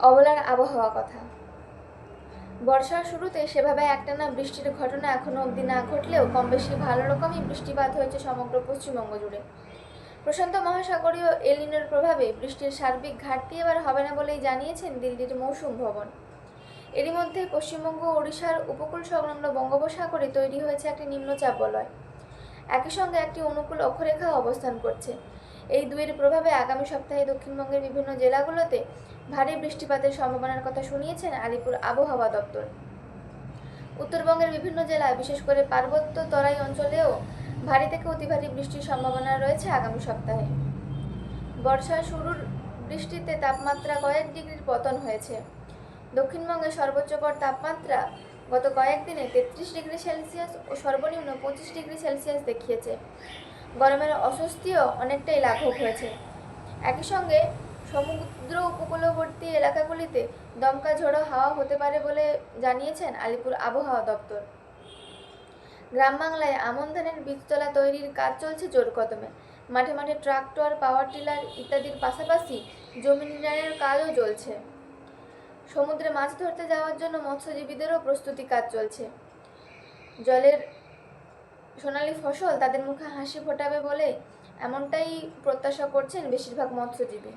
অবলার আবহাওয়া কথা। বর্ষার শুরুতে সেভাবে একটানা বৃষ্টির ঘটনা এখনো অবধি না ঘটলেও কম বেশি ভালো রকমই বৃষ্টিপাত হয়েছে সমগ্র পশ্চিমবঙ্গ জুড়ে। প্রশান্ত মহাসাগরীয় এল নিনোর প্রভাবে বৃষ্টির সার্বিক ঘাটতি এবার হবে না বলেই জানিয়েছেন দিল্লির মৌসুম ভবন। এরই মধ্যে পশ্চিমবঙ্গ ও ওড়িশার উপকূল সংলগ্ন বঙ্গোপসাগরে তৈরি হয়েছে একটি নিম্নচাপ বলয়। একই সঙ্গে একটি অনুকূল অক্ষরেখা অবস্থান করছে। এই দুইয়ের প্রভাবে আগামী সপ্তাহে দক্ষিণবঙ্গের বিভিন্ন জেলাগুলোতে ভারী বৃষ্টিপাতের সম্ভাবনার কথা শুনিয়েছেন আলিপুর আবহাওয়া দপ্তর। উত্তরবঙ্গের বিভিন্ন জেলায় বিশেষ করে পার্বত্য তরাই অঞ্চলেও ভারী থেকে অতি ভারী বৃষ্টির সম্ভাবনা রয়েছে আগামী সপ্তাহে। বর্ষার শুরুর বৃষ্টিতে তাপমাত্রা কয়েক ডিগ্রির পতন হয়েছে। দক্ষিণবঙ্গে সর্বোচ্চ গড় তাপমাত্রা গত কয়েকদিনে 33 ডিগ্রি সেলসিয়াস ও সর্বনিম্ন 25 ডিগ্রি সেলসিয়াস দেখিয়েছে। গরমের অস্বস্তিও অনেকটাই লাঘব হয়েছে। একই সঙ্গে সমুদ্র উপকূলবর্তী এলাকাগুলিতে দমকা ঝোড়ো হাওয়া হতে পারে বলে জানিয়েছেন আলিপুর আবহাওয়া দপ্তর। গ্রাম বাংলায় আমন ধানের বীজতলা তৈরির কাজ চলছে জোর কদমে। মাঠে মাঠে ট্রাক্টর, পাওয়ার টিলার ইত্যাদির পাশাপাশি জমি নির্ণয়ের কাজও চলছে। সমুদ্রে মাছ ধরতে যাওয়ার জন্য মৎস্যজীবীদেরও প্রস্তুতি কাজ চলছে। জলের সোনালী ফসল তাদের মুখে হাসি ফোটাবে বলে এমনটাই প্রত্যাশা করছেন বেশিরভাগ মৎস্যজীবী।